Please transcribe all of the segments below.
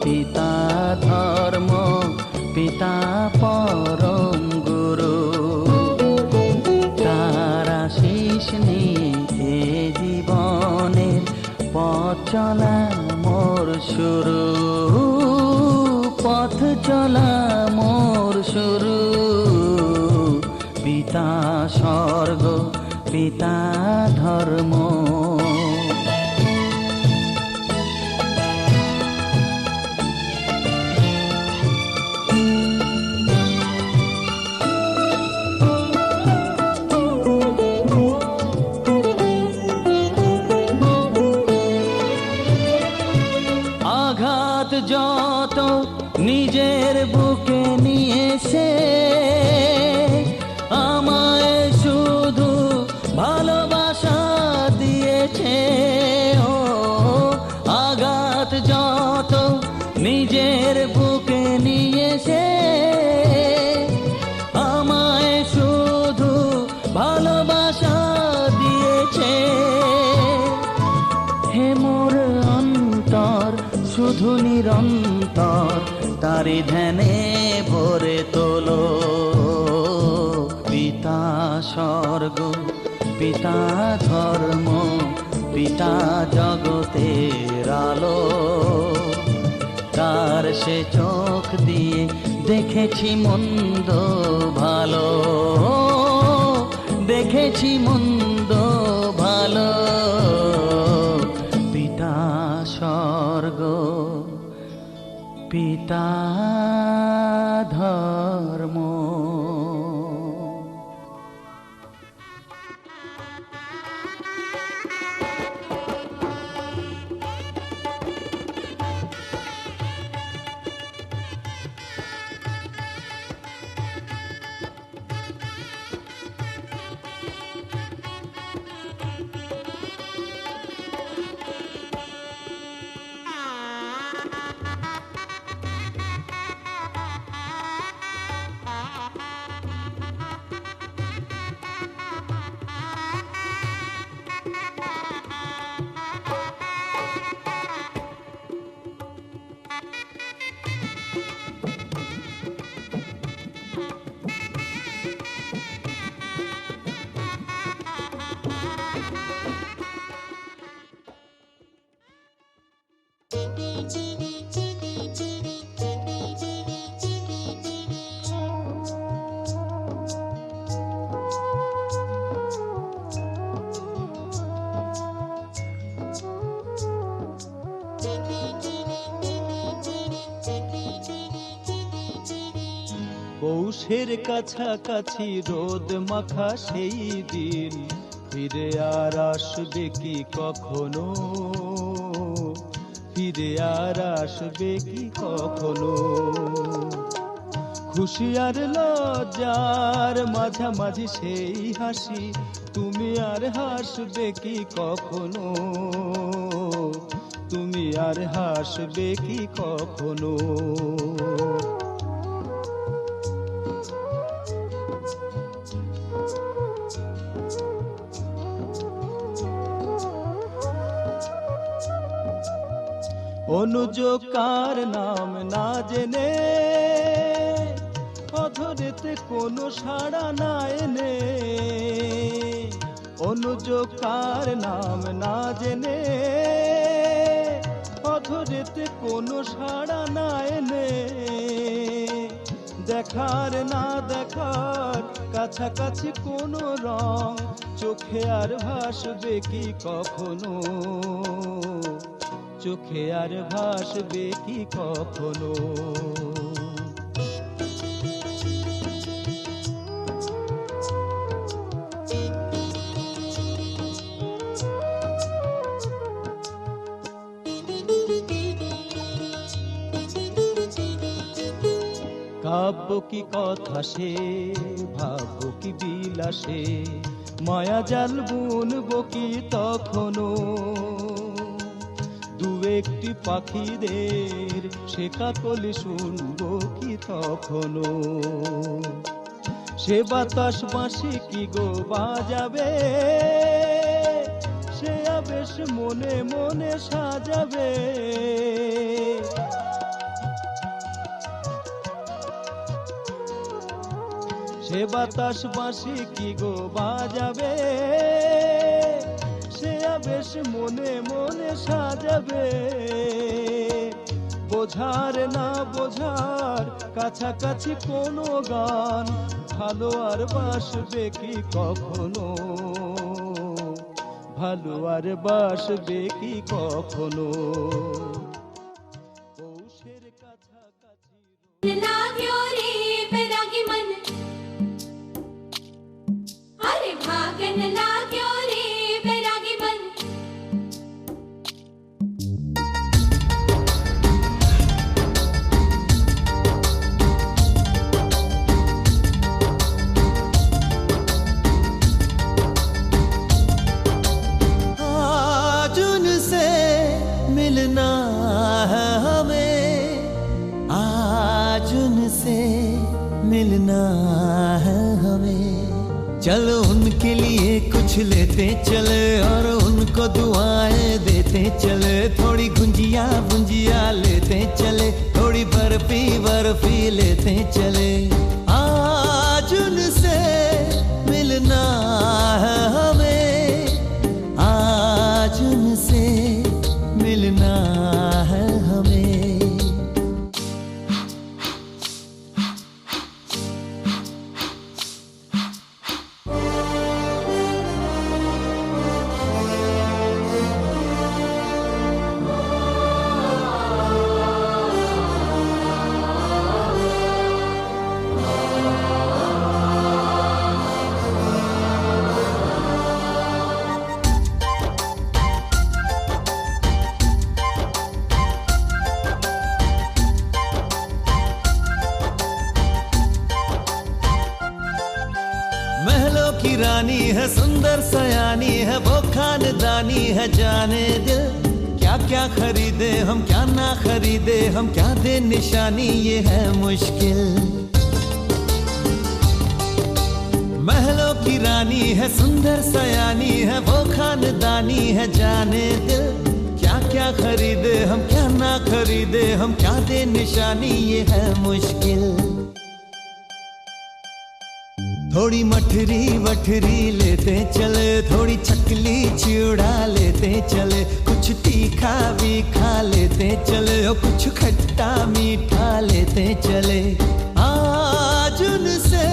পিতা ধর্ম, পিতা পরম গুরু। তার আশিস নিয়ে জীবনের পথ চলা মোর শুরু, পথ চলা মোর শুরু। পিতা স্বর্গ, পিতা ধর্ম। আঘাত যত নিজের বুকে নিয়েছে, আমায় শুধু ভালোবাসা দিয়েছে। ও আঘাত যত নিজের বুকে নিয়েছে, আমায় শুধু ভালোবাসা দিয়েছে। হে মোর অন্তর শুধু নিরন্তর তারি ধ্যানে ভরে তোলো। পিতা স্বর্গ, পিতা ধর্ম, পিতা জগতের আলো। তার সে চোখ দিয়ে দেখেছি মন্দ ভালো, দেখেছি মন্দ ভালো। পিতা স্বর্গ, পিতা ধর্ম। পৌষের কাছাকাছি রোদ মাখা সেই দিন ফিরে আর আসবে কি কখনো, ফিরে আর আসবে কি কখনো। খুশি আর লজ্জার মাঝামাঝি সেই হাসি, তুমি আর হাসবে কি কখনো, তুমি আর হাসবে কি কখনো। অনুজ কার নাম না জেনে, অধরেতে কোনো সাড়া না এনে। অনুজ কার নাম না জেনে, অধরেতে কোনো সাড়া না এনে। দেখার না দেখার কাছাকাছি কোনো রং, চোখে আর ভাসবে কি কখনো, চোখে আর ভাসবে কি কখনো। কাব্য কি কথা সে, ভাবব কি বিলাসে, মায়া জাল বুনব কি তখনো। দু একটি পাখিদের সে কাকলি শুনবো কি তখনো। সে বাতাস বাঁশি কি গো বাজাবে, সে আবেশ মনে মনে সাজাবে। সে বাতাস বাঁশি কি গো বাজাবে, সে আবেশ মনে মনে সাজাবে। বোঝার না বোঝার কাছাকাছি কোনো গান, ভালো আর বাসবে কি কখনো, ভালো আর বাসবে কি কখনো। পৌষের কাছাকাছি लाग्यो रे बैरागी मन, अरे भागन लाग्यो रे बैरागी मन। आज उनसे मिलना है हमें, आज उनसे मिलना है हमें। चलो उनके लिए कुछ लेते चले और उनको दुआएं देते चले। थोड़ी गुंजिया गुंजिया लेते चले, थोड़ी बर्फी बर्फी लेते चले। आज उनसे मिलना है हमें, आज उनसे मिलना है हमें। महलों की रानी है, सुंदर सयानी है, वो खानदानी है जाने दिल। क्या क्या खरीदे हम, क्या ना खरीदे हम, क्या दे निशानी, ये है मुश्किल। महलों की रानी है, सुंदर सयानी है, वो खानदानी है जाने दिल। क्या क्या खरीदे हम, क्या ना खरीदे हम, क्या दे निशानी, ये है मुश्किल। थोड़ी मठरी वठरी लेते चले, थोड़ी चकली चिड़ा लेते चले। कुछ तीखा भी खा लेते चले और कुछ खट्टा मीठा लेते चले। आज उनसे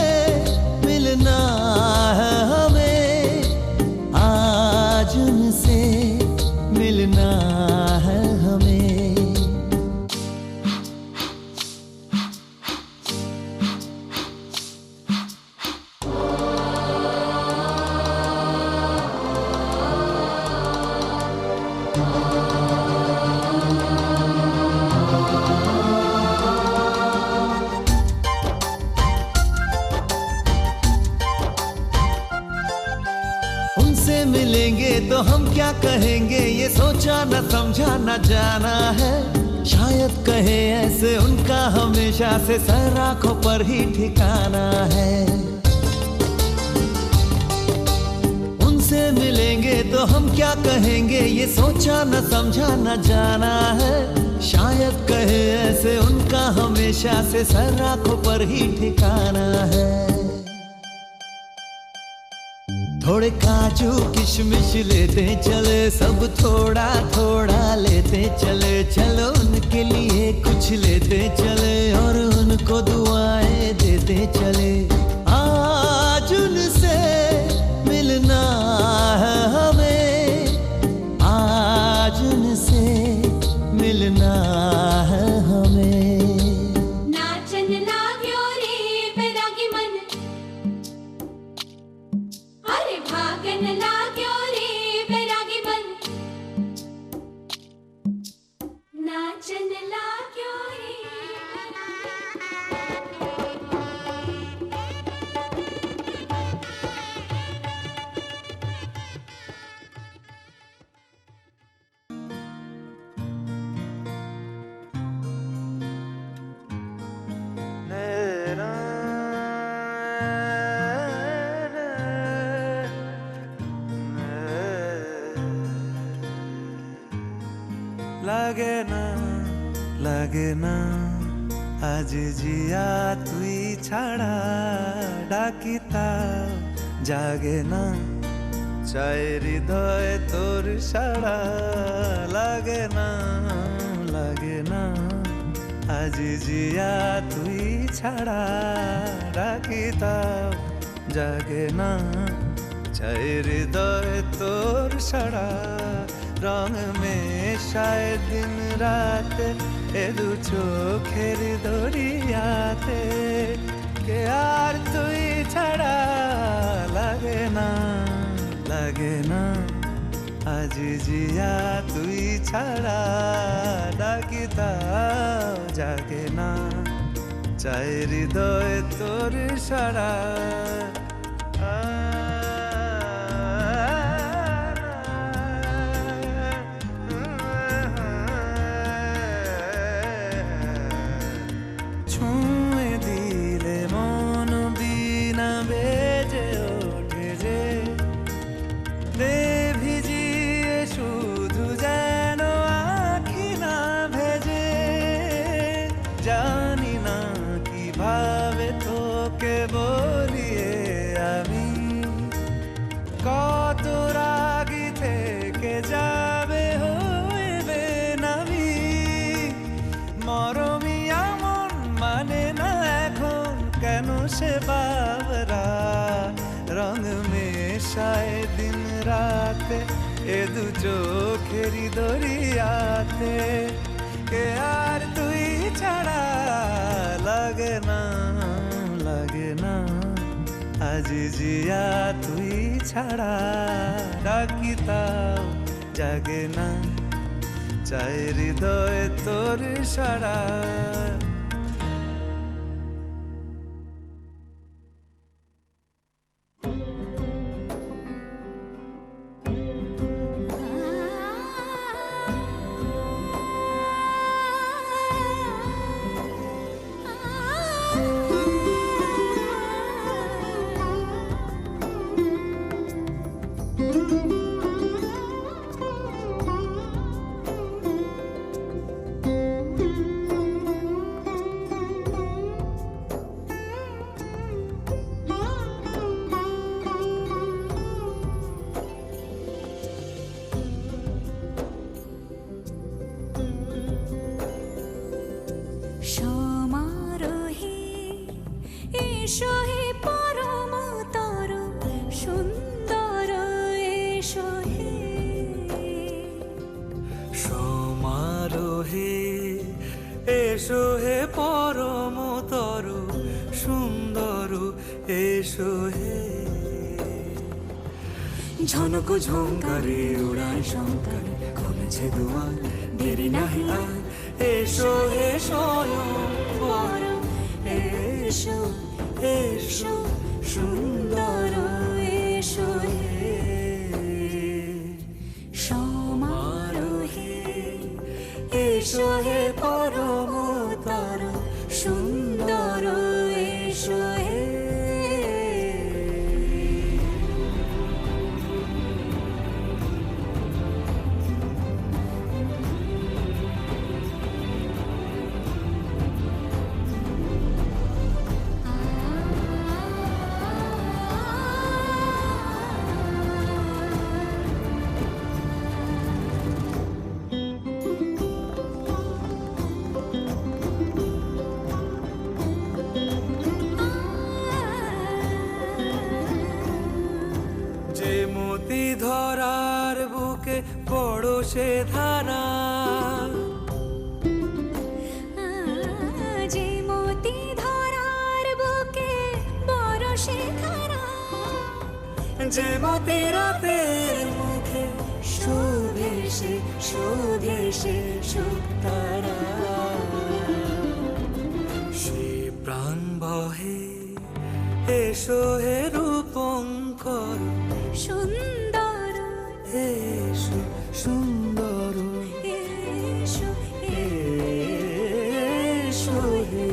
मिलना है हमें, आज उनसे मिलना है हमें। उनसे मिलेंगे तो हम क्या कहेंगे, ये सोचा न समझा न जाना है। शायद कहे ऐसे उनका हमेशा से सर आंखों पर ही ठिकाना है। उनसे मिलेंगे तो हम क्या कहेंगे, ये सोचा न समझा न जाना है। शायद कहे ऐसे उनका हमेशा से सर आंखों पर ही ठिकाना है। थोड़े काजू किशमिश लेते चले, सब थोड़ा थोड़ा लेते चले। चलो उनके लिए कुछ लेते चले और उनको दुआएं देते चले। आज उनसे मिलना है हमें, आज उनसे मिलना है हमें। नाचन लाग्यो रे बैरागी मन, अरे भागन लाग्यो रे बैरागी मन। नाचन लाग्यो रे लगे ना আজ জিয়া তুই ছাড়া ডাকি তাও জাগে না, চাই হৃদয় তোর সাড়া লাগে না, লাগে না। আজ জিয়া তুই ছাড়া ডাকি তাও জাগে না, চাই হৃদয় তোর সাড়া। রং মেশায় দিন রাত এ দু চোখের দরিয়াতে, কে আর তুই ছাড়া লাগে না, লাগে না। আজ জিয়া তুই ছাড়া ডাকি তাও জাগে না, চাই হৃদয় তোর সাড়া। ছুঁয়ে দিলে মন বিনা বেজে ওঠে যে, দে ভিজিয়ে শুধু যেন আখি না ভেজে। জানি না কিভাবে তোকে বলিয়ে আমি, কত রাগি থেকে যাবে হইবে নামি। মরমি আমন মানে না এখন কেন সে বাবরা, রং মেশায় দিন রাতে এ দু চোখেরি দরিয়াতে, কে আর তুই ছাড়া লাগে না, লাগে না। আজ জিয়া তুই ছাড়া ডাকি তাও জাগে না, চাই হৃদয় তোর সাড়া। সমারোহে এসো হে পরমতর সুন্দর, এসো হে। সমারোহে এসো হে পরমতর সুন্দর, এসো হে। ঝনক ঝঙ্কারে উড়ায় শঙ্কর, খুলেছে দুয়ার দেরি নাহি আর। এসো হে স্বয়ং পর এসো, এসো সুন্দর, এসো হে। সমারোহে এসো হে পরমতর সুন্দর, এসো হে। মতি ধরার বুকে পড়োশে ধারা, যে মতি ধরার বুকে বরষে ধারা, যে মতি রাতের মুখে শোভে সে, শোভে সে সুতারা। সে প্রাণ বহে এসো হে রূপঙ্কর সুন্দর, এসো সুন্দর, এসো, এসো হে।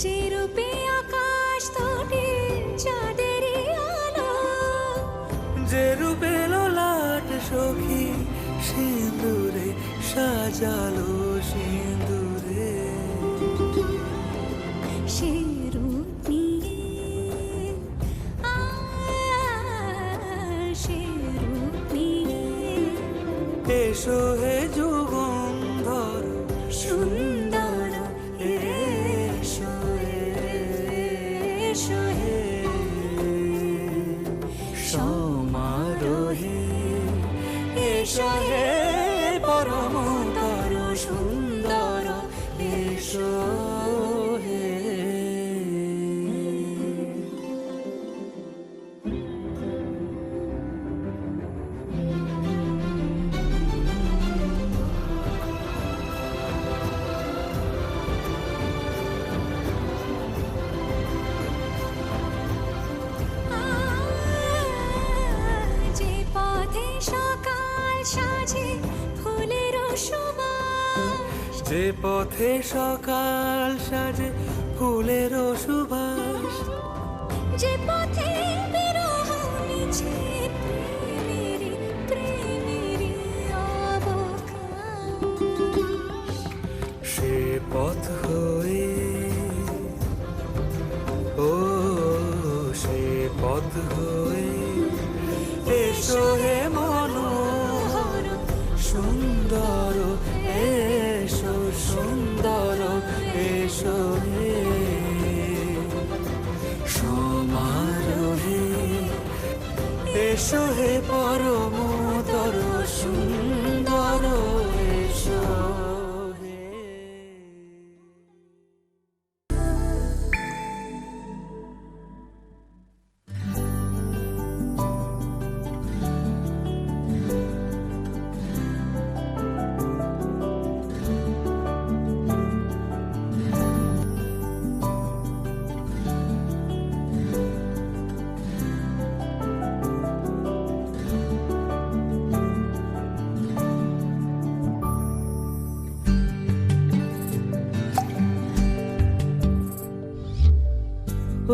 যে রূপে আকাশ তটে চাঁদেরই আলো, যে রূপে লোলাট সখী সিঁদুরে সাজালো সিঁদুরে, সে রূপ নিয়ে সে রূপ নিয়ে এসো হে যুগন্ধর সুন্দর এসো এসো হে সমারোহে এসো হে পরমতর সুন্দর এসো হে। যে পথে সকাল সাজে ফুলের সুবাস, যে পথে সকাল সাজে ফুলের সুবাস, যে পথে বিরহ মিছে প্রেমেরই অবকাশ, সে পথ হয়ে ও সে পথ হয়ে এসো হে মনোহর সুন্দর এসো সুন্দর এসো হে সমারোহে এসো হে পরমতর সুন্দর এসো হে।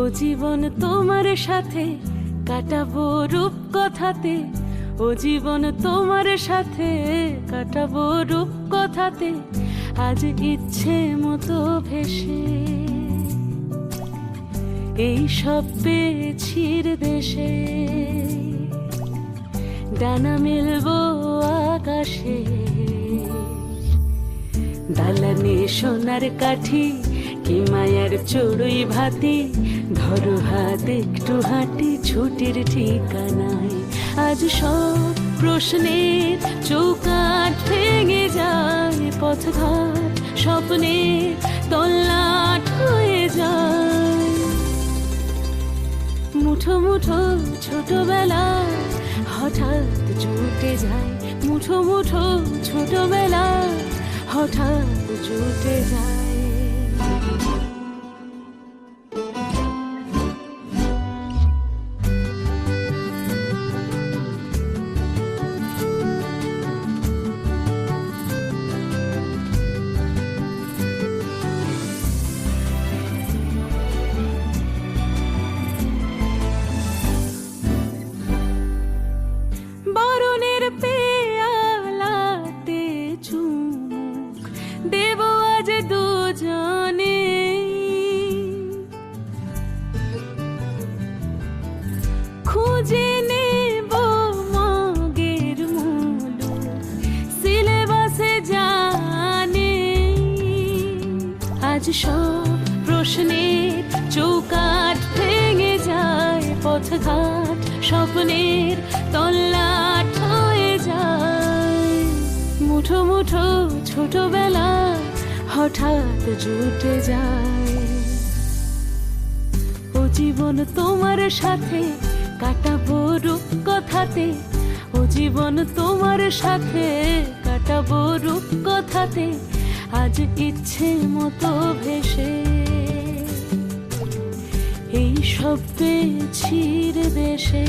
ও জীবন তোমার সাথে কাটাবো রূপ কথাতে, ও জীবন তোমার সাথে কাটাবো রূপ কথাতে, আজ ইচ্ছে মতো ভেসে এই সব পেয়েছির দেশে, ডানা মেলবো আকাশে, দালানে সোনার কাঠি কি মায়ার চড়ুই ভাতি, ধরো হাত একটু হাঁটি ছুটির ঠিকানায়, আজ সব প্রশ্নের চৌকাঠ ভেঙে যায়, পথঘাট স্বপ্নের তল্লাট হয়ে যায়, মুঠো মুঠো ছোটবেলা হঠাৎ জুটে যায়, মুঠো মুঠো ছোটবেলা হঠাৎ জুটে যায়। বরণের পেয়ালাতে চুমুক দেব আজ দুজনে, খুঁজে নেব মগের মুলুক সিলেবাসে জানে, আজ সব প্রশ্নের চৌকাঠ ভেঙে যায়, পথঘাট স্বপ্নের তল্লাট হয়ে যায়, মুঠো মুঠো ছোটবেলা হঠাৎ জুটে যায়, ও জীবন তোমার সাথে কাটাবো রূপ কথাতে, ও জীবন তোমার সাথে কাটাবো রূপ কথাতে, আজ ইচ্ছে মতো ভেসে এই সব পেয়েছির দেশে।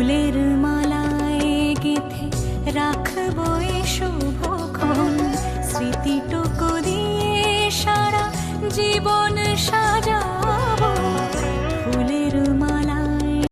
ফুলের